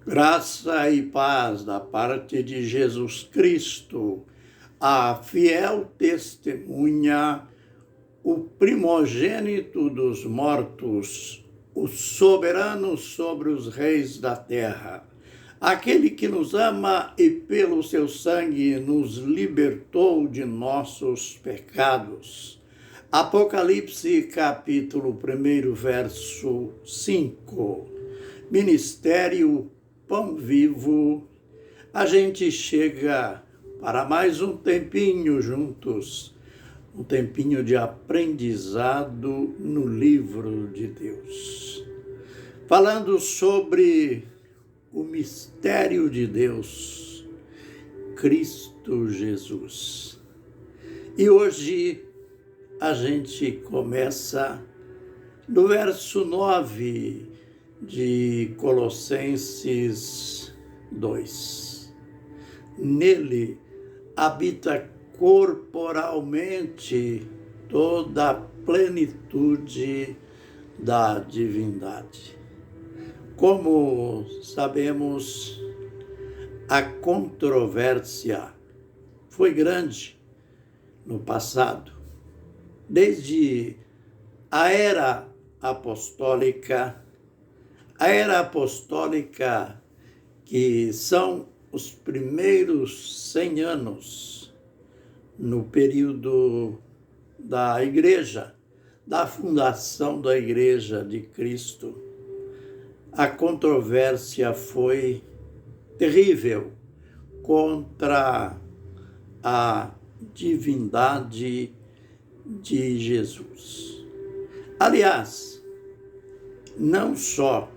Graça e paz da parte de Jesus Cristo, a fiel testemunha, o primogênito dos mortos, o soberano sobre os reis da terra, aquele que nos ama e pelo seu sangue nos libertou de nossos pecados. Apocalipse, capítulo 1, verso 5. Ministério Pão Vivo. A gente chega para mais um tempinho juntos, um tempinho de aprendizado no livro de Deus. Falando sobre o mistério de Deus, Cristo Jesus. E hoje a gente começa no verso 9 de Colossenses 2. Nele habita corporalmente toda a plenitude da divindade. Como sabemos, a controvérsia foi grande no passado, desde a era apostólica, que são os primeiros 100 anos no período da igreja, da fundação da igreja de Cristo. A controvérsia foi terrível contra a divindade de Jesus. Aliás, não só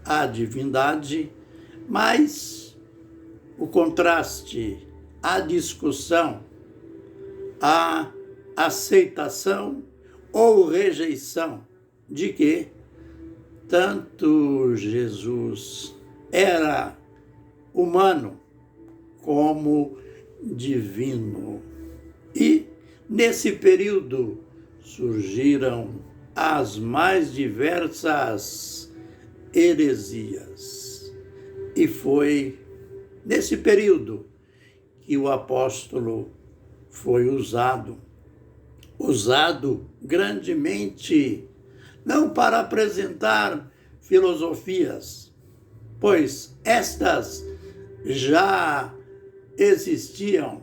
a divindade, mas o contraste, a discussão, a aceitação ou rejeição de que tanto Jesus era humano como divino. E nesse período surgiram as mais diversas heresias. E foi nesse período que o apóstolo foi usado grandemente, não para apresentar filosofias, pois estas já existiam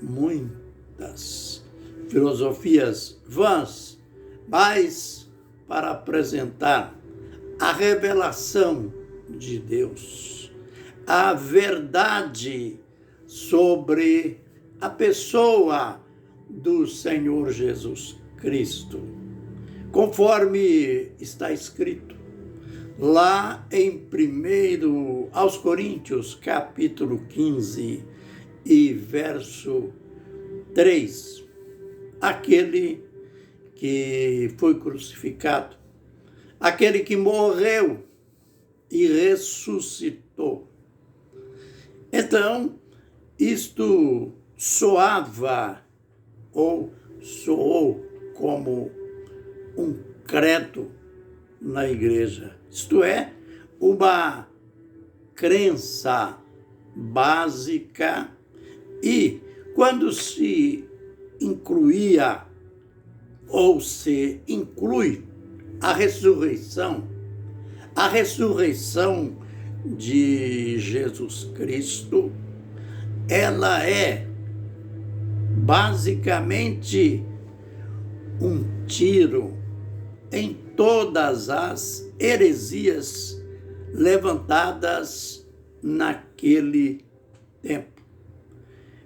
muitas filosofias vãs, mas para apresentar a revelação de Deus, a verdade sobre a pessoa do Senhor Jesus Cristo, conforme está escrito lá em 1 aos Coríntios, capítulo 15 e verso 3, aquele que foi crucificado, aquele que morreu e ressuscitou. Então, isto soava ou soou como um credo na igreja, isto é, uma crença básica, e quando se incluía ou se inclui a ressurreição de Jesus Cristo, ela é basicamente um tiro em todas as heresias levantadas naquele tempo.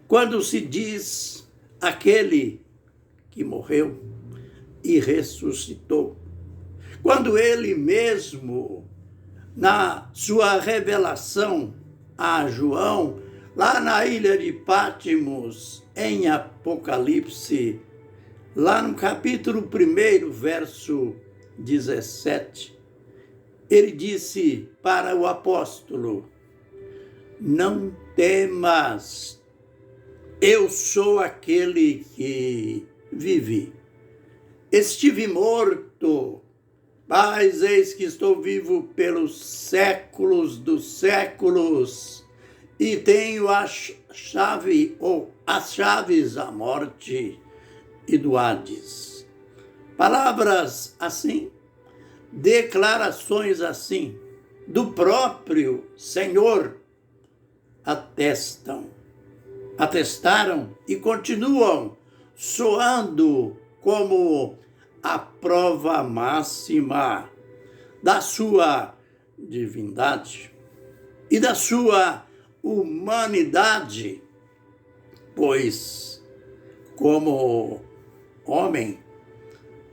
Quando se diz aquele que morreu e ressuscitou, quando ele mesmo, na sua revelação a João, lá na ilha de Patmos, em Apocalipse, lá no capítulo 1, verso 17, ele disse para o apóstolo: não temas, eu sou aquele que vive. Estive morto, Mas eis que estou vivo pelos séculos dos séculos e tenho a chave ou as chaves da morte e do Hades. Palavras assim, declarações assim, do próprio Senhor, atestaram e continuam soando como a prova máxima da sua divindade e da sua humanidade, pois, como homem,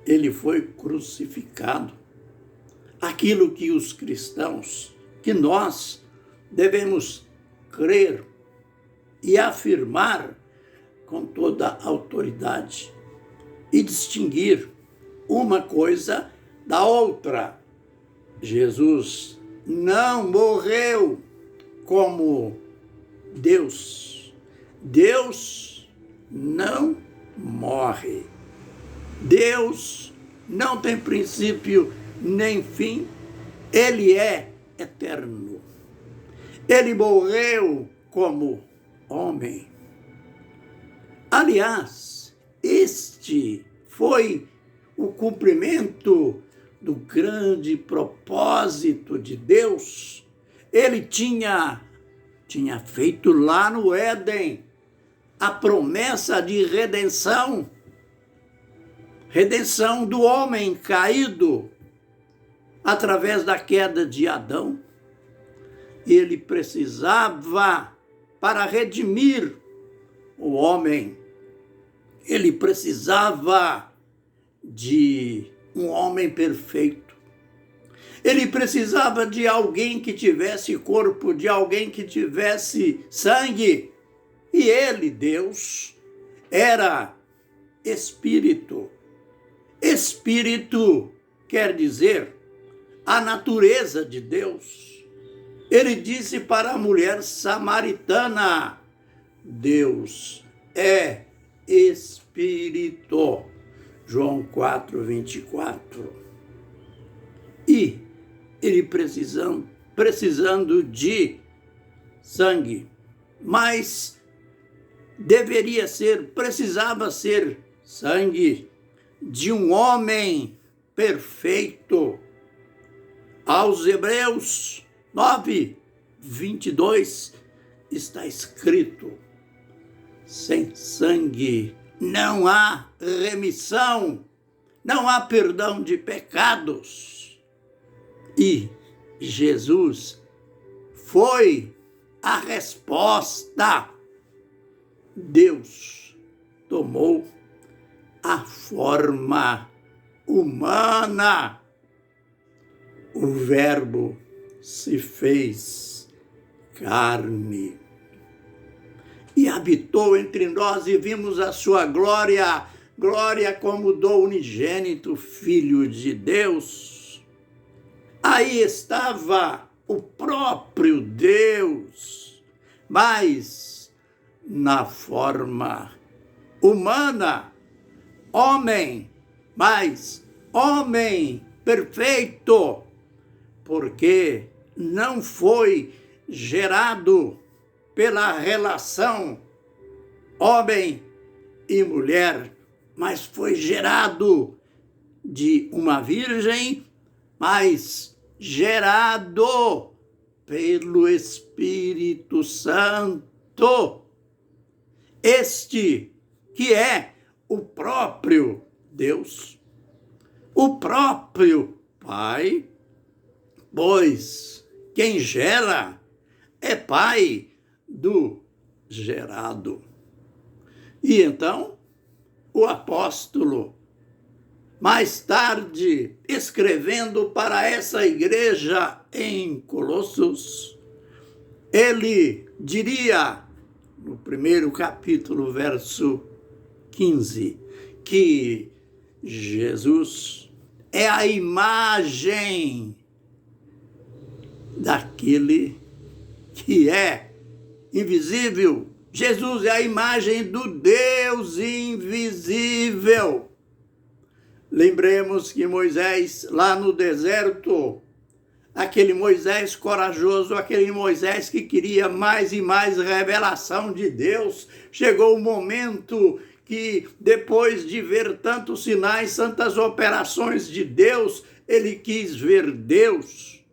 ele foi crucificado. Aquilo que os cristãos, que nós devemos crer e afirmar com toda a autoridade e distinguir uma coisa da outra. Jesus não morreu como Deus. Deus não morre. Deus não tem princípio nem fim. Ele é eterno. Ele morreu como homem. Aliás, este foi o cumprimento do grande propósito de Deus. Ele tinha feito lá no Éden a promessa de redenção do homem caído através da queda de Adão. Ele precisava, para redimir o homem, ele precisava de um homem perfeito. Ele precisava de alguém que tivesse corpo, de alguém que tivesse sangue. E ele, Deus, era espírito. Espírito quer dizer a natureza de Deus. Ele disse para a mulher samaritana: Deus é espírito. João 4:24. E ele precisando de sangue, mas precisava ser sangue de um homem perfeito. Aos Hebreus 9:22 está escrito: sem sangue não há remissão, não há perdão de pecados. E Jesus foi a resposta. Deus tomou a forma humana. O Verbo se fez carne e habitou entre nós e vimos a sua glória, glória como do unigênito Filho de Deus. Aí estava o próprio Deus, mas na forma humana, homem, mas homem perfeito, porque não foi gerado pela relação homem e mulher, mas foi gerado de uma virgem, mas gerado pelo Espírito Santo. Este que é o próprio Deus, o próprio Pai, pois quem gera é pai do gerado. E então, o apóstolo, mais tarde, escrevendo para essa igreja em Colossos, ele diria, no primeiro capítulo, verso 15, que Jesus é a imagem daquele que é invisível. Jesus é a imagem do Deus invisível. Lembremos que Moisés, lá no deserto, aquele Moisés corajoso, aquele Moisés que queria mais e mais revelação de Deus, chegou o momento que, depois de ver tantos sinais, tantas operações de Deus, ele quis ver Deus.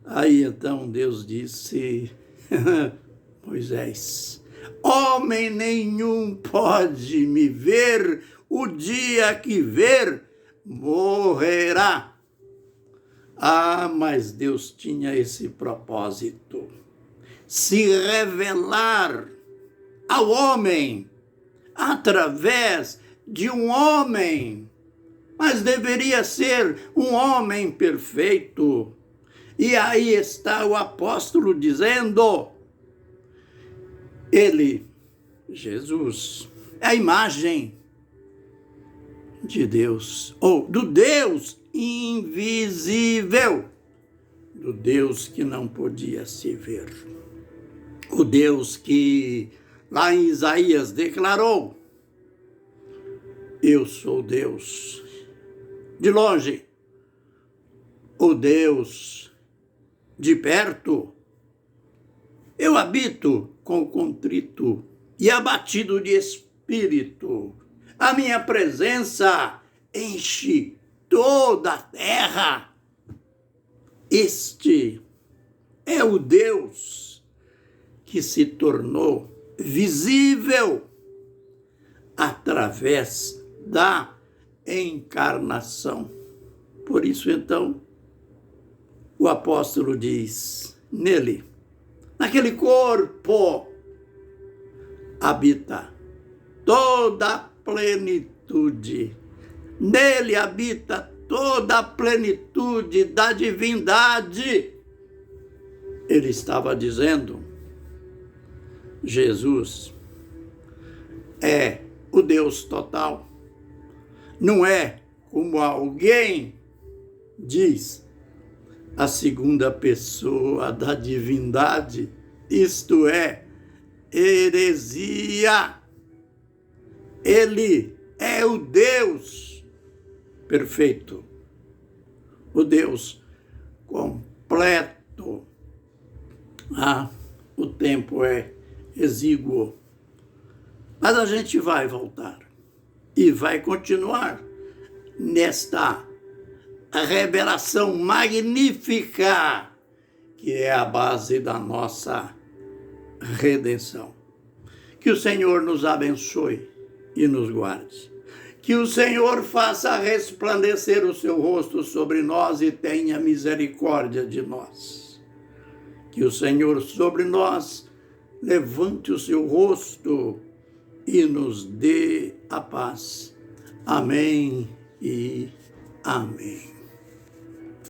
Aí então Deus disse, Moisés, homem nenhum pode me ver, o dia que ver, morrerá. Ah, mas Deus tinha esse propósito, se revelar ao homem através de um homem, mas deveria ser um homem perfeito. E aí está o apóstolo dizendo, ele, Jesus, é a imagem de Deus, ou do Deus invisível, do Deus que não podia se ver. O Deus que lá em Isaías declarou, eu sou Deus. De longe, o Deus de perto, eu habito com o contrito e abatido de espírito. A minha presença enche toda a terra. Este é o Deus que se tornou visível através da encarnação. Por isso, então, o apóstolo diz, nele, naquele corpo, habita toda a plenitude. Nele habita toda a plenitude da divindade. Ele estava dizendo, Jesus é o Deus total. Não é como alguém diz, a segunda pessoa da divindade, isto é, heresia. Ele é o Deus perfeito, o Deus completo. Ah, o tempo é exíguo, mas a gente vai voltar e vai continuar nesta revelação magnífica que é a base da nossa redenção. Que o Senhor nos abençoe e nos guarde. Que o Senhor faça resplandecer o seu rosto sobre nós e tenha misericórdia de nós. Que o Senhor sobre nós levante o seu rosto e nos dê a paz. Amém e amém.